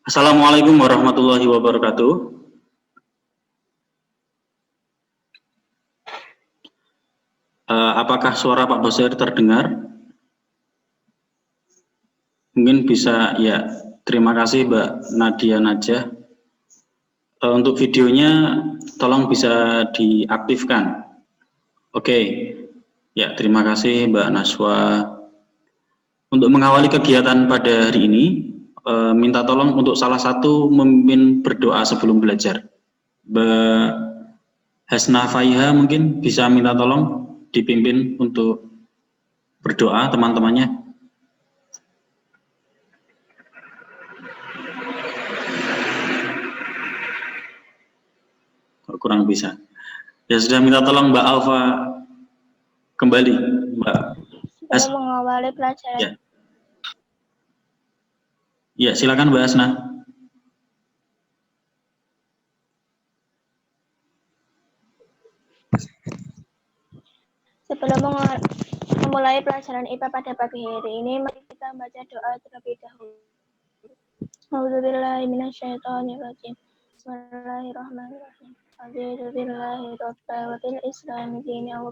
Assalamualaikum warahmatullahi wabarakatuh. Apakah suara Pak Basir terdengar? Mungkin bisa ya. Terima kasih Mbak Nadia Najah. Untuk videonya tolong bisa diaktifkan. Oke. Ya, terima kasih Mbak Naswa. Untuk mengawali kegiatan pada hari ini, minta tolong untuk salah satu memimpin berdoa sebelum belajar. Mbak Hasna Faiha mungkin bisa minta tolong dipimpin untuk berdoa teman-temannya. Kurang bisa. Ya sudah, minta tolong Mbak Alfa kembali, Mbak. Sebelum mengawali pelajaran. Ya. Ya, silakan Mbak Asna. Sebelum memulai pelajaran IPA pada pagi hari ini, mari kita baca doa terlebih dahulu. A'udzubillahi minasyaitonirrajim. Bismillahirrahmanirrahim. Alhamdulillahi rabbil wa bil islami dina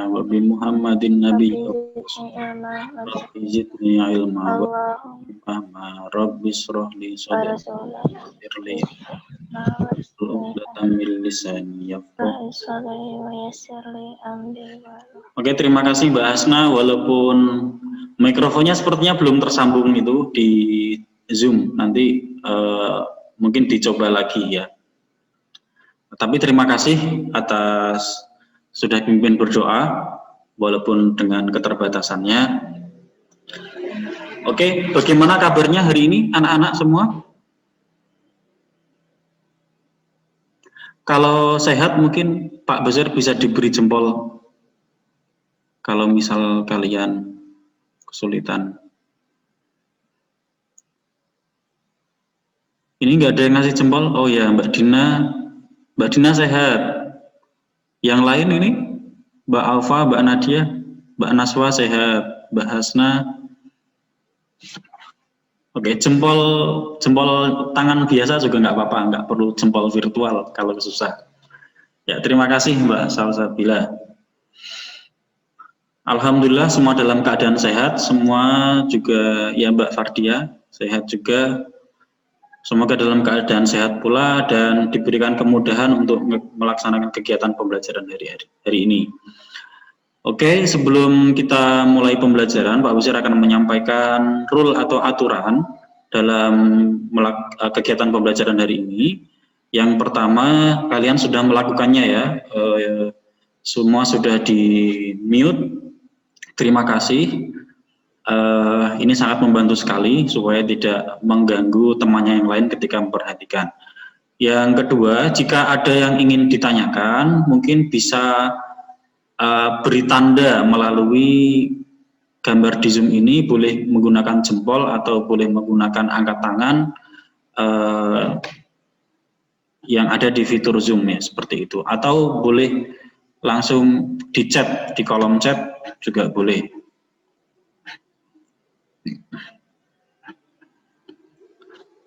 wa bi Muhammadin nabi Rabbi zidni ilma wa Allahumma fahma rabbi shrah li sadri firli uqdatam min lisani yafqahu. Oke, terima kasih Mbak Asna. Walaupun mikrofonnya sepertinya belum tersambung itu di Zoom, nanti mungkin dicoba lagi ya. Tapi terima kasih atas sudah pimpin berdoa, walaupun dengan keterbatasannya. Oke, bagaimana kabarnya hari ini anak-anak semua? Kalau sehat mungkin Pak Basir bisa diberi jempol. Kalau misal kalian kesulitan. Ini nggak ada yang ngasih jempol. Oh ya, Mbak Dina sehat. Yang lain ini Mbak Alfa, Mbak Nadia, Mbak Naswa sehat, Mbak Hasna. Oke, jempol tangan biasa juga nggak apa-apa, nggak perlu jempol virtual kalau susah. Ya, terima kasih Mbak Salsabila. Alhamdulillah semua dalam keadaan sehat, semua juga ya Mbak Fardia sehat juga. Semoga dalam keadaan sehat pula dan diberikan kemudahan untuk melaksanakan kegiatan pembelajaran hari ini. Oke, sebelum kita mulai pembelajaran, Pak Basir akan menyampaikan rule atau aturan dalam kegiatan pembelajaran hari ini. Yang pertama, kalian sudah melakukannya ya, semua sudah di mute. Terima kasih. Ini sangat membantu sekali supaya tidak mengganggu temannya yang lain ketika memperhatikan. Yang kedua, jika ada yang ingin ditanyakan, mungkin bisa beri tanda melalui gambar di Zoom ini, boleh menggunakan jempol atau boleh menggunakan angkat tangan yang ada di fitur Zoom ya, seperti itu. Atau boleh langsung di chat, di kolom chat juga boleh.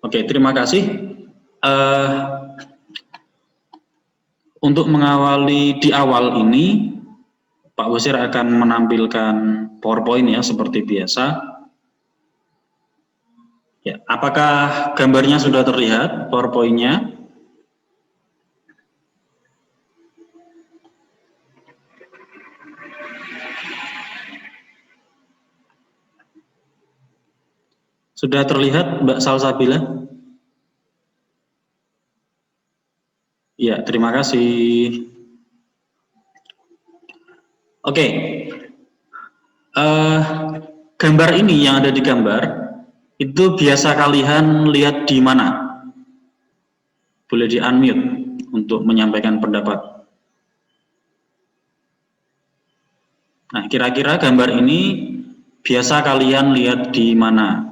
Oke, terima kasih. Untuk mengawali di awal ini, Pak Basir akan menampilkan PowerPoint ya, seperti biasa. Ya, apakah gambarnya sudah terlihat, PowerPoint-nya? Sudah terlihat, Mbak Salsabila? Ya, terima kasih. Oke, gambar ini yang ada di gambar, itu biasa kalian lihat di mana? Boleh di-unmute untuk menyampaikan pendapat. Nah, kira-kira gambar ini biasa kalian lihat di mana?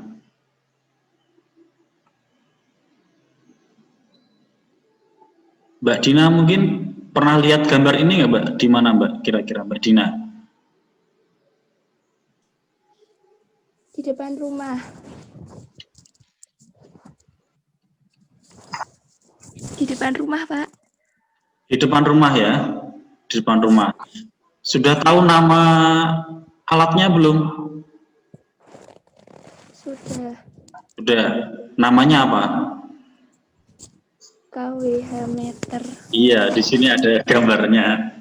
Mbak Dina mungkin pernah lihat gambar ini nggak Mbak? Di mana Mbak kira-kira Mbak Dina? Di depan rumah. Di depan rumah, Pak. Di depan rumah ya, di depan rumah. Sudah tahu nama alatnya belum? Sudah. Sudah. Namanya apa? KWH meter. Iya, di sini ada gambarnya.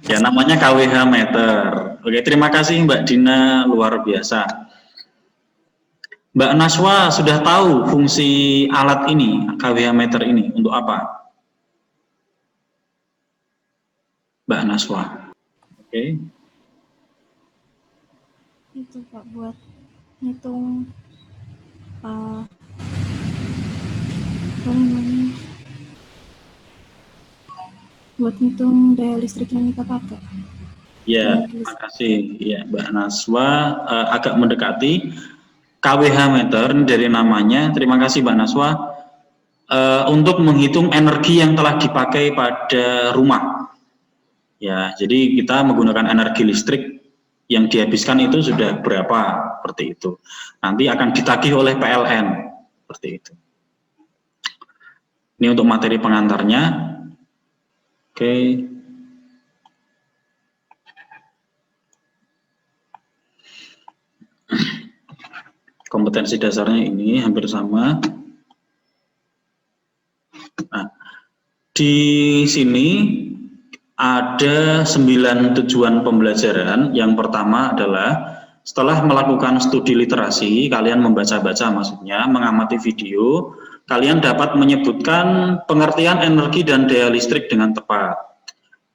Ya, namanya KWH meter. Oke, terima kasih Mbak Dina, luar biasa. Mbak Naswa sudah tahu fungsi alat ini, KWH meter ini, untuk apa? Mbak Naswa. Oke. Itu Pak buat ngitung buat ngitung daya listrik yang kita pakai. Ya, terima kasih ya Mbak Naswa, agak mendekati. KWH meter dari namanya, terima kasih Mbak Naswa, untuk menghitung energi yang telah dipakai pada rumah. Ya, jadi kita menggunakan energi listrik yang dihabiskan itu sudah berapa, seperti itu. Nanti akan ditagih oleh PLN, seperti itu. Ini untuk materi pengantarnya. Oke. Kompetensi dasarnya ini hampir sama. Nah, di sini ada 9 tujuan pembelajaran. Yang pertama adalah setelah melakukan studi literasi, kalian membaca-baca maksudnya, mengamati video, kalian dapat menyebutkan pengertian energi dan daya listrik dengan tepat.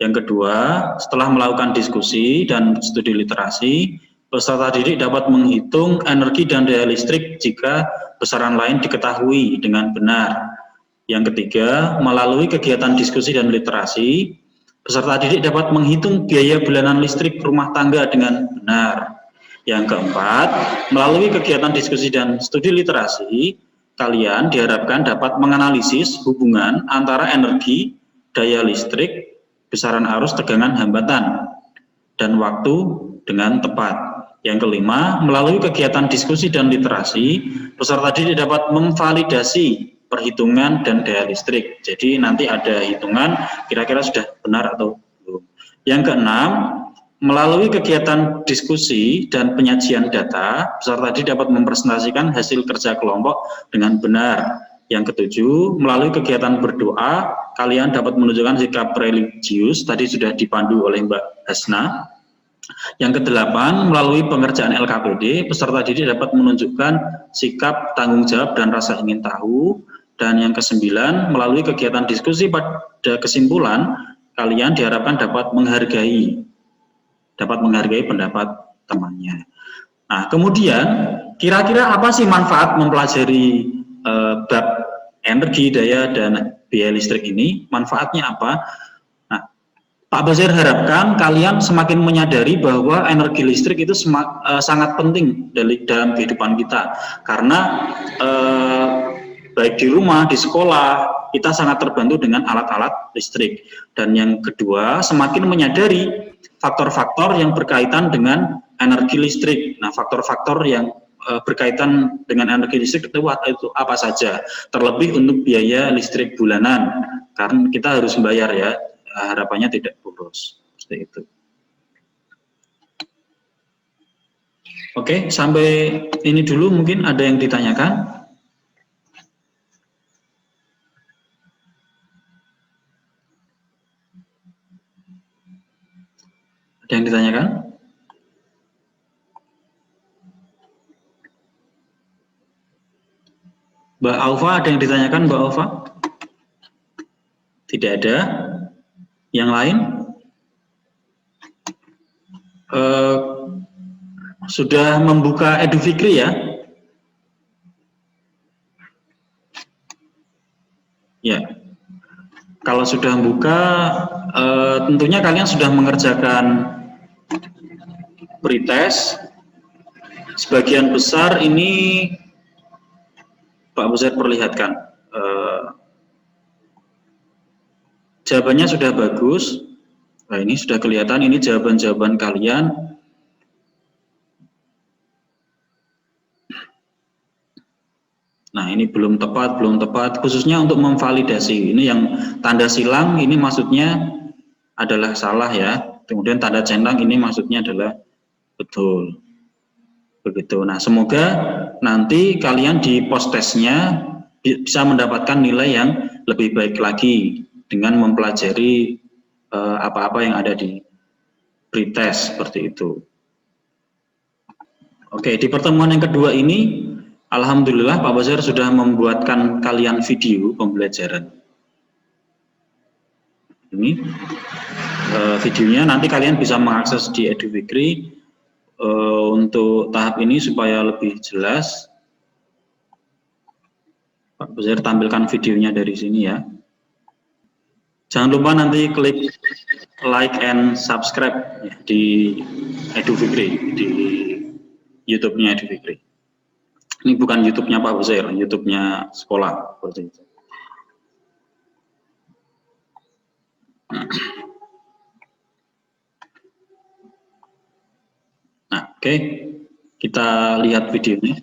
Yang kedua, setelah melakukan diskusi dan studi literasi, peserta didik dapat menghitung energi dan daya listrik jika besaran lain diketahui dengan benar. Yang ketiga, melalui kegiatan diskusi dan literasi, peserta didik dapat menghitung biaya bulanan listrik rumah tangga dengan benar. Yang keempat, melalui kegiatan diskusi dan studi literasi, kalian diharapkan dapat menganalisis hubungan antara energi, daya listrik, besaran arus, tegangan, hambatan, dan waktu dengan tepat. Yang kelima, melalui kegiatan diskusi dan literasi, peserta didik dapat memvalidasi perhitungan dan daya listrik. Jadi nanti ada hitungan kira-kira sudah benar atau belum. Yang keenam, melalui kegiatan diskusi dan penyajian data, peserta didik dapat mempresentasikan hasil kerja kelompok dengan benar. Yang ketujuh, melalui kegiatan berdoa, kalian dapat menunjukkan sikap religius, tadi sudah dipandu oleh Mbak Hasna. Yang kedelapan, melalui pengerjaan LKPD, peserta didik dapat menunjukkan sikap tanggung jawab dan rasa ingin tahu. Dan yang kesembilan, melalui kegiatan diskusi pada kesimpulan, kalian diharapkan dapat menghargai pendapat temannya. Nah, kemudian kira-kira apa sih manfaat mempelajari bab energi, daya, dan biaya listrik ini? Manfaatnya apa? Pak Basir harapkan kalian semakin menyadari bahwa energi listrik itu sangat penting dalam kehidupan kita, karena baik di rumah, di sekolah, kita sangat terbantu dengan alat-alat listrik. Dan yang kedua, semakin menyadari faktor-faktor yang berkaitan dengan energi listrik. Nah, faktor-faktor yang berkaitan dengan energi listrik itu apa saja, terlebih untuk biaya listrik bulanan, karena kita harus membayar ya. Harapannya tidak boros, seperti itu. Oke, sampai ini dulu, mungkin ada yang ditanyakan? Ada yang ditanyakan? Mbak Alfa, ada yang ditanyakan Mbak Alfa? Tidak ada. Yang lain? Sudah membuka Edu Fikri ya? Ya. Kalau sudah membuka, tentunya kalian sudah mengerjakan pretest. Sebagian besar ini Pak Buset perlihatkan. Jawabannya sudah bagus. Nah, ini sudah kelihatan, ini jawaban-jawaban kalian. Nah, Nah, ini belum tepat, khususnya untuk memvalidasi. Ini yang tanda silang ini maksudnya adalah salah ya. Kemudian tanda centang ini maksudnya adalah betul. Begitu. Nah, semoga nanti kalian di post testnya bisa mendapatkan nilai yang lebih baik lagi dengan mempelajari apa-apa yang ada di pretest seperti itu. Oke, di pertemuan yang kedua ini, alhamdulillah Pak Basir sudah membuatkan kalian video pembelajaran. Ini videonya nanti kalian bisa mengakses di Edufikri. Untuk tahap ini supaya lebih jelas, Pak Basir tampilkan videonya dari sini ya. Jangan lupa nanti klik like and subscribe ya, di Edufikri, di YouTube-nya Edufikri. Ini bukan YouTube-nya Pak Basir, YouTube-nya sekolah seperti itu. Nah, oke, kita lihat videonya.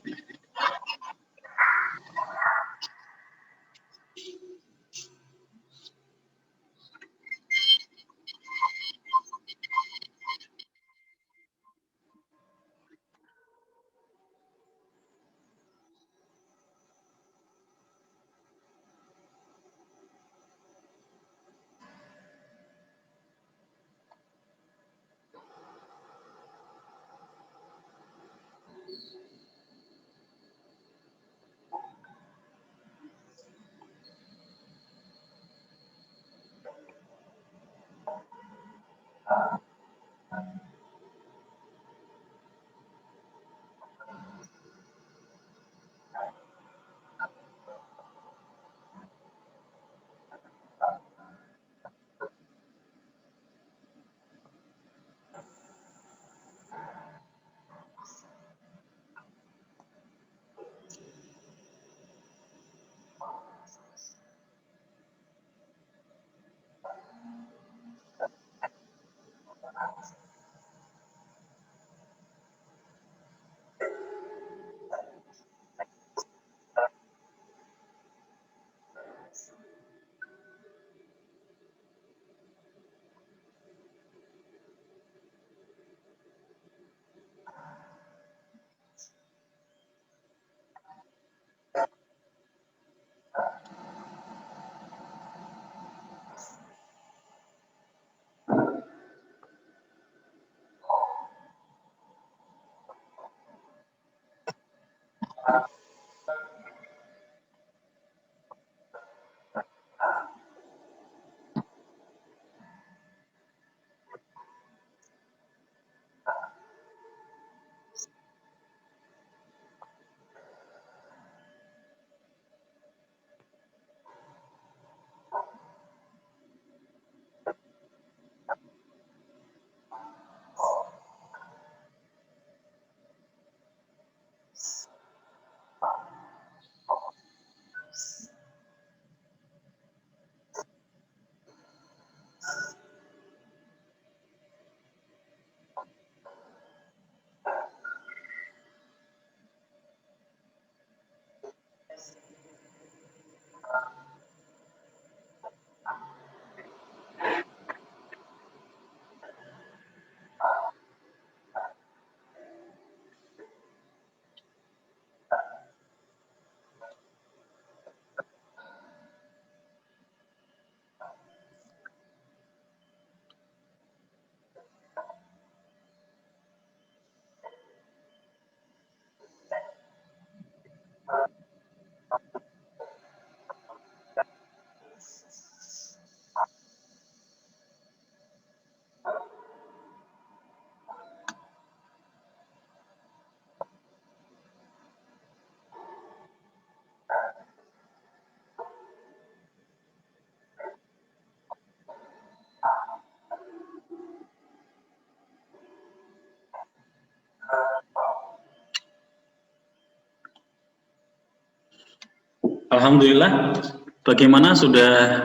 Alhamdulillah, bagaimana sudah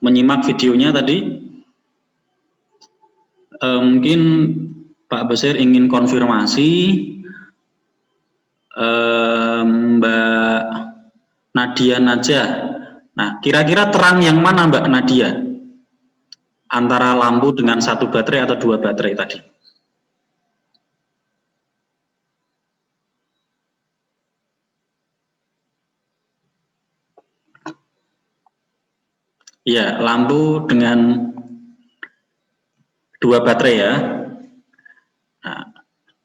menyimak videonya tadi? Mungkin Pak Basir ingin konfirmasi Mbak Nadia Najah. Nah, kira-kira terang yang mana Mbak Nadia? Antara lampu dengan 1 baterai atau 2 baterai tadi? Ya, lampu dengan 2 baterai ya. Nah,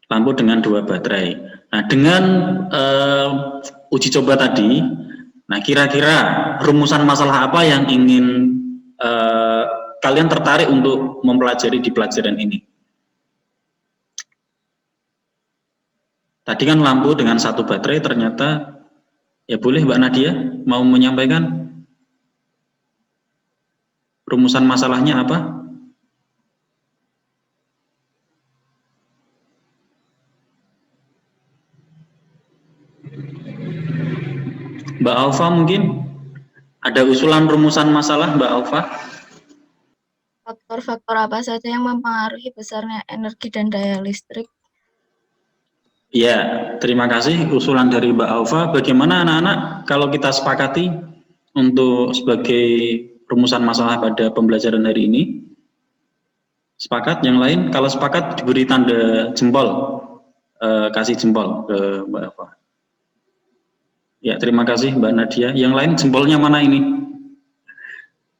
lampu dengan 2 baterai. Nah, dengan uji coba tadi, nah kira-kira rumusan masalah apa yang ingin kalian tertarik untuk mempelajari di pelajaran ini? Tadi kan lampu dengan 1 baterai, ternyata ya boleh Mbak Nadia mau menyampaikan rumusan masalahnya apa? Mbak Alfa mungkin ada usulan rumusan masalah Mbak Alfa? Faktor-faktor apa saja yang mempengaruhi besarnya energi dan daya listrik? Ya, terima kasih usulan dari Mbak Alfa. Bagaimana anak-anak kalau kita sepakati untuk sebagai rumusan masalah pada pembelajaran hari ini? Sepakat? Yang lain? Kalau sepakat diberi tanda jempol, kasih jempol ke Mbak Alfa. Ya, terima kasih Mbak Nadia. Yang lain jempolnya mana ini?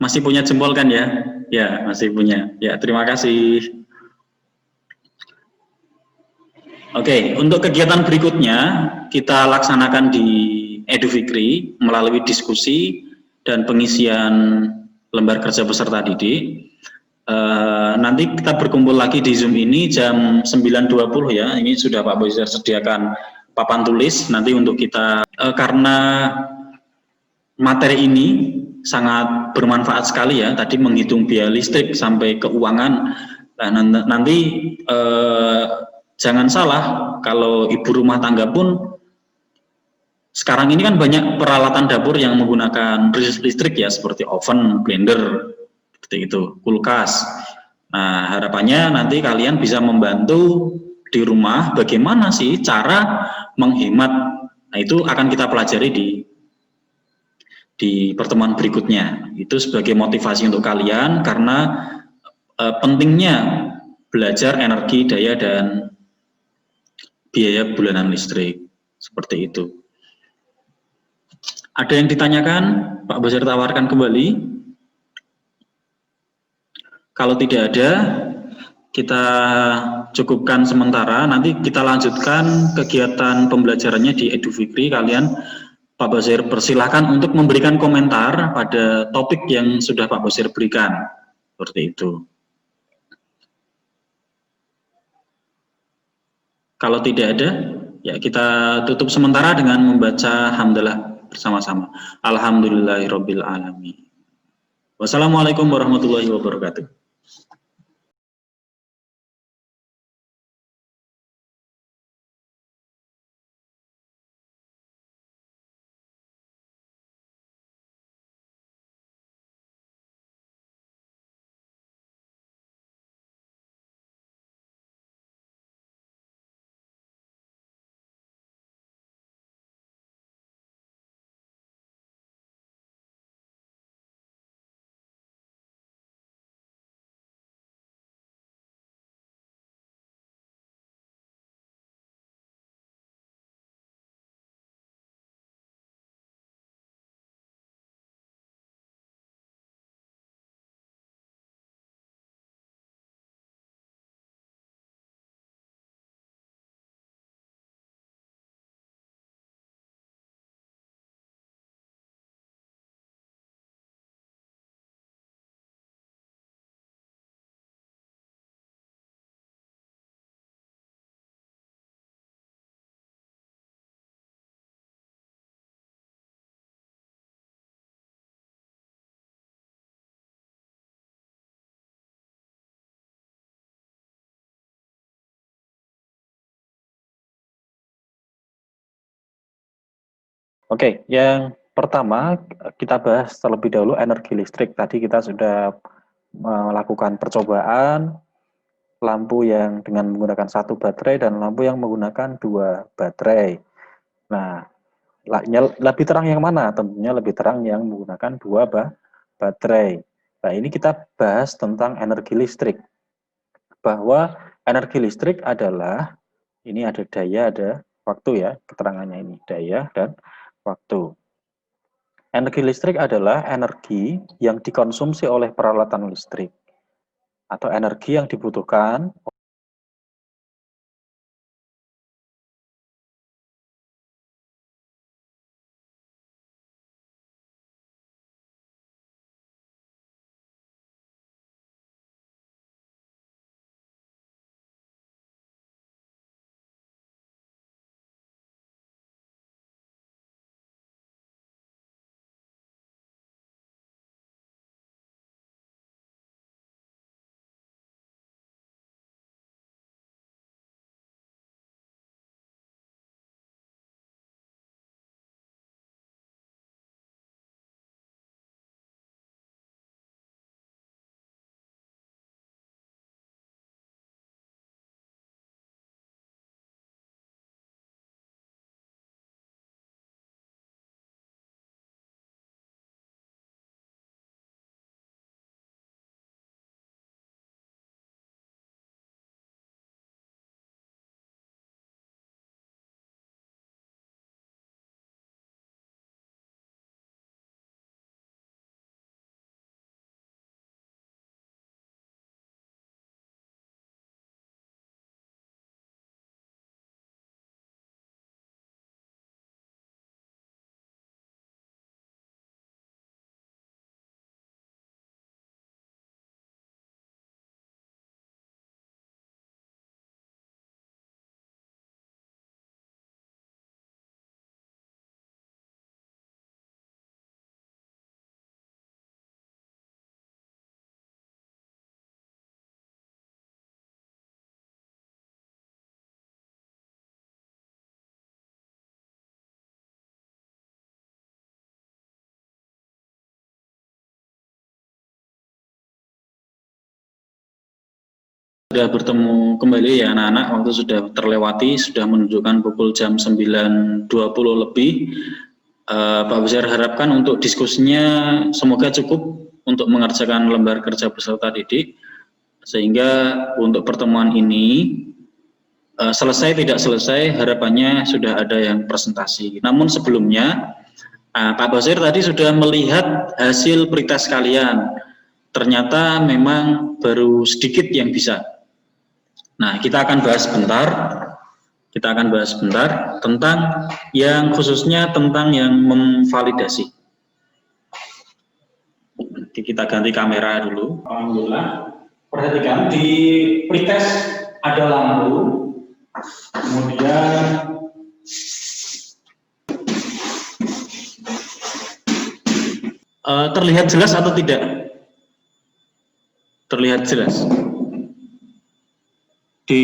Masih punya jempol kan ya? Ya, masih punya. Ya, terima kasih. Oke, untuk kegiatan berikutnya kita laksanakan di Edu Fikri melalui diskusi dan pengisian lembar kerja peserta didik. Nanti kita berkumpul lagi di Zoom ini jam 9.20 ya. Ini sudah Pak Boyzer sediakan papan tulis nanti untuk kita karena materi ini sangat bermanfaat sekali ya. Tadi menghitung biaya listrik sampai keuangan. Nah, nanti jangan salah kalau ibu rumah tangga pun sekarang ini kan banyak peralatan dapur yang menggunakan listrik ya, seperti oven, blender, seperti itu, kulkas. Nah, harapannya nanti kalian bisa membantu di rumah bagaimana sih cara menghemat. Nah, itu akan kita pelajari di pertemuan berikutnya. Itu sebagai motivasi untuk kalian karena pentingnya belajar energi, daya, dan biaya bulanan listrik. Seperti itu. Ada yang ditanyakan? Pak Boyzer tawarkan kembali. Kalau tidak ada, kita cukupkan sementara. Nanti kita lanjutkan kegiatan pembelajarannya di Edu Fikri. Kalian Pak Boyzer persilahkan untuk memberikan komentar pada topik yang sudah Pak Boyzer berikan. Seperti itu. Kalau tidak ada, ya kita tutup sementara dengan membaca hamdalah bersama-sama. Alhamdulillahirabbil alamin. Wassalamualaikum warahmatullahi wabarakatuh. Oke, yang pertama kita bahas terlebih dahulu energi listrik. Tadi kita sudah melakukan percobaan lampu yang dengan menggunakan 1 baterai dan lampu yang menggunakan 2 baterai. Nah, lebih terang yang mana? Tentunya lebih terang yang menggunakan dua baterai. Nah, ini kita bahas tentang energi listrik. Bahwa energi listrik adalah, ini ada daya, ada waktu ya, keterangannya ini, daya dan waktu. Energi listrik adalah energi yang dikonsumsi oleh peralatan listrik, atau energi yang dibutuhkan Sudah bertemu kembali ya anak-anak, waktu sudah terlewati, sudah menunjukkan pukul jam 9.20 lebih. Pak Besar harapkan untuk diskusinya semoga cukup untuk mengerjakan lembar kerja peserta didik, sehingga untuk pertemuan ini selesai tidak selesai harapannya sudah ada yang presentasi. Namun sebelumnya Pak Basir tadi sudah melihat hasil pretest kalian, ternyata memang baru sedikit yang bisa. Nah, kita akan bahas sebentar tentang yang khususnya tentang yang memvalidasi. Kita ganti kamera dulu. Alhamdulillah. Perhatikan di pretest ada lampu, kemudian terlihat jelas atau tidak? Terlihat jelas. Di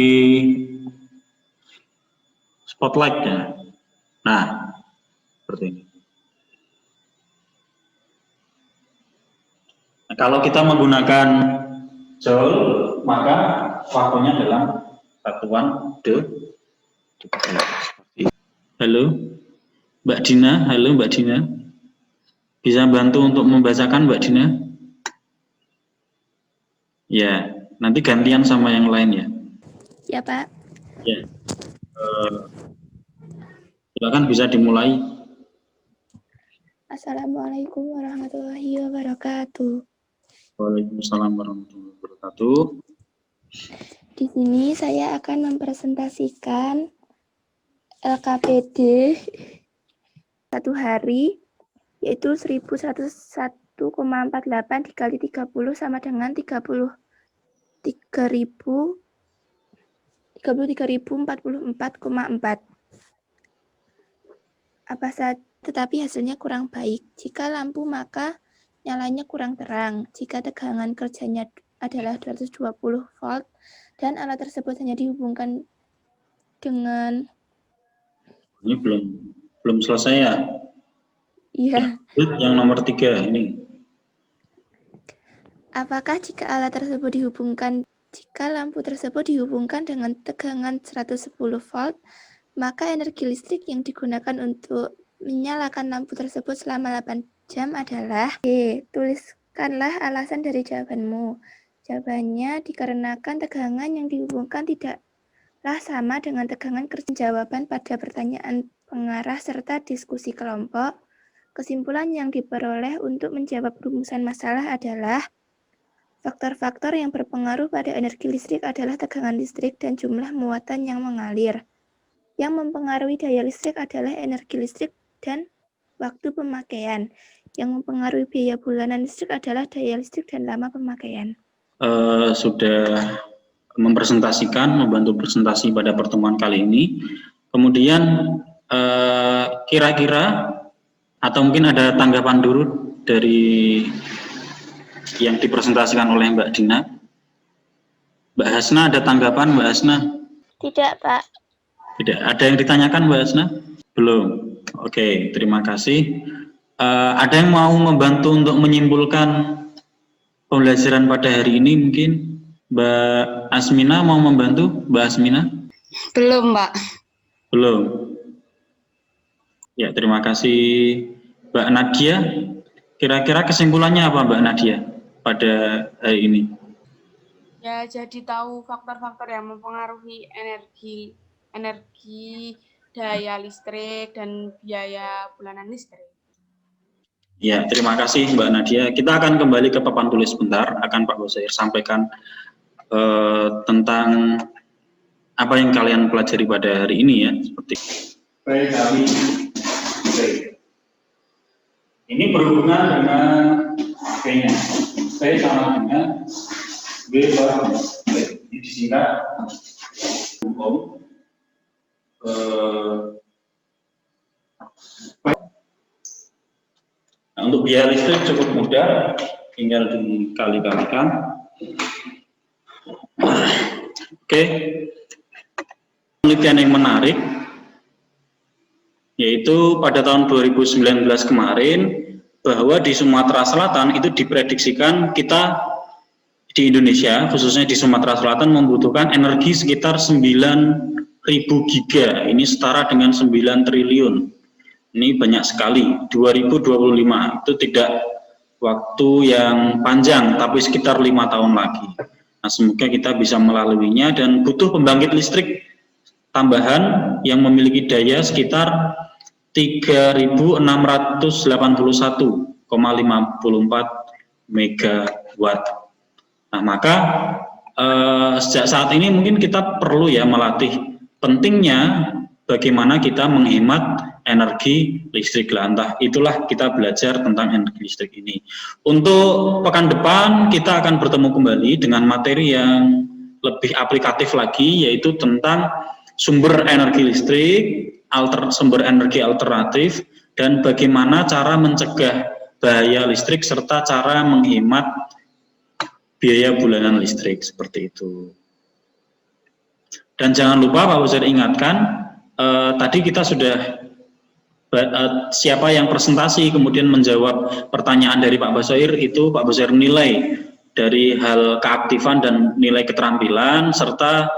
spotlight-nya. Nah, seperti ini. Nah, kalau kita menggunakan joule, maka waktunya dalam satuan detik. Halo, Mbak Dina. Halo, Mbak Dina. Bisa bantu untuk membacakan, Mbak Dina? Ya, nanti gantian sama yang lain ya. Ya, Pak. Ya. Silakan bisa dimulai. Assalamualaikum warahmatullahi wabarakatuh. Waalaikumsalam warahmatullahi wabarakatuh. Di sini saya akan mempresentasikan LKPD satu hari, yaitu 1101,48 dikali 30 sama dengan 33.044,4. Tetapi hasilnya kurang baik. Jika lampu maka nyalanya kurang terang. Jika tegangan kerjanya adalah 220 volt dan alat tersebut hanya dihubungkan dengan Ini belum selesai ya? Iya. Yang nomor 3 ini. Apakah jika lampu tersebut dihubungkan dengan tegangan 110 volt, maka energi listrik yang digunakan untuk menyalakan lampu tersebut selama 8 jam adalah B. Tuliskanlah alasan dari jawabanmu. Jawabannya dikarenakan tegangan yang dihubungkan tidaklah sama dengan tegangan kerja. Jawaban pada pertanyaan pengarah serta diskusi kelompok. Kesimpulan yang diperoleh untuk menjawab rumusan masalah adalah faktor-faktor yang berpengaruh pada energi listrik adalah tegangan listrik dan jumlah muatan yang mengalir. Yang mempengaruhi daya listrik adalah energi listrik dan waktu pemakaian. Yang mempengaruhi biaya bulanan listrik adalah daya listrik dan lama pemakaian. Sudah membantu presentasi pada pertemuan kali ini. Kemudian kira-kira atau mungkin ada tanggapan dulu dari yang dipresentasikan oleh Mbak Dina. Mbak Hasna, ada tanggapan Mbak Hasna? Tidak, Pak. Tidak. Ada yang ditanyakan Mbak Hasna? Belum. Oke, terima kasih. Ada yang mau membantu untuk menyimpulkan pembelajaran pada hari ini mungkin? Mbak Asmina mau membantu? Mbak Asmina? Belum, Mbak. Belum. Ya, terima kasih Mbak Nadia. Kira-kira kesimpulannya apa Mbak Nadia pada hari ini? Ya, jadi tahu faktor-faktor yang mempengaruhi energi, daya listrik, dan biaya bulanan listrik. Ya, terima kasih Mbak Nadia. Kita akan kembali ke papan tulis sebentar, akan Pak Bosair sampaikan tentang apa yang kalian pelajari pada hari ini ya. Seperti ini berhubungan dengan V-nya. V sama dengan B per ini disingkat ohm. Nah, untuk biaya listrik cukup mudah, tinggal dikali-kalikan. Oke, penelitian yang menarik yaitu pada tahun 2019 kemarin bahwa di Sumatera Selatan itu diprediksikan kita di Indonesia, khususnya di Sumatera Selatan membutuhkan energi sekitar 9.000 giga, ini setara dengan 9 triliun. Ini banyak sekali, 2025 itu tidak waktu yang panjang, tapi sekitar 5 tahun lagi. Nah, semoga kita bisa melaluinya dan butuh pembangkit listrik tambahan yang memiliki daya sekitar 3.681,54 megawatt. Nah, maka sejak saat ini mungkin kita perlu ya melatih pentingnya bagaimana kita menghemat energi listrik lah. Entah itulah kita belajar tentang energi listrik ini. Untuk pekan depan kita akan bertemu kembali dengan materi yang lebih aplikatif lagi, yaitu tentang sumber energi listrik, sumber energi alternatif, dan bagaimana cara mencegah bahaya listrik serta cara menghemat biaya bulanan listrik seperti itu. Dan jangan lupa Pak Bosair ingatkan, tadi kita sudah siapa yang presentasi kemudian menjawab pertanyaan dari Pak Bosair, itu Pak Bosair nilai dari hal keaktifan dan nilai keterampilan serta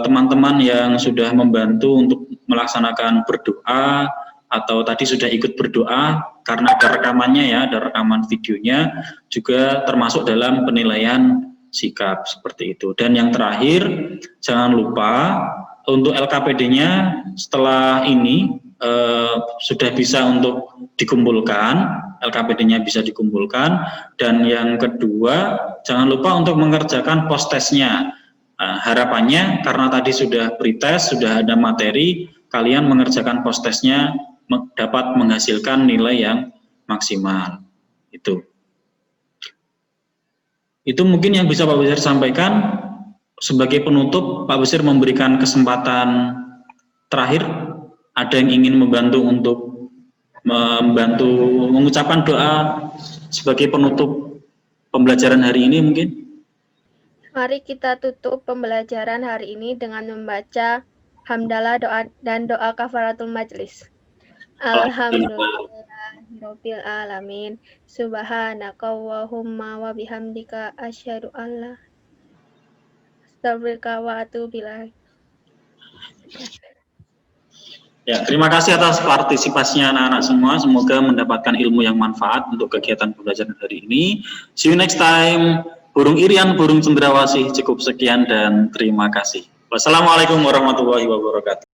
teman-teman yang sudah membantu untuk melaksanakan berdoa atau tadi sudah ikut berdoa karena ada rekamannya ya, ada rekaman videonya juga termasuk dalam penilaian sikap seperti itu. Dan yang terakhir jangan lupa untuk LKPD-nya setelah ini sudah bisa untuk dikumpulkan, LKPD-nya bisa dikumpulkan, dan yang kedua jangan lupa untuk mengerjakan post-testnya. Harapannya karena tadi sudah pretest, sudah ada materi, kalian mengerjakan post-testnya dapat menghasilkan nilai yang maksimal. Itu mungkin yang bisa Pak Bosair sampaikan. Sebagai penutup, Pak Bosair memberikan kesempatan terakhir. Ada yang ingin membantu untuk mengucapkan doa sebagai penutup pembelajaran hari ini mungkin? Mari kita tutup pembelajaran hari ini dengan membaca hamdalah dan doa kafaratul majlis. Alhamdulillahirabbil alamin. Subhanakallahumma wa bihamdika asyhadu an la ilaha illa anta astaghfiruka wa atubu ilaik. Ya, terima kasih atas partisipasinya anak-anak semua. Semoga mendapatkan ilmu yang manfaat untuk kegiatan pembelajaran hari ini. See you next time. Burung Irian, burung cendrawasih, cukup sekian dan terima kasih. Wassalamualaikum warahmatullahi wabarakatuh.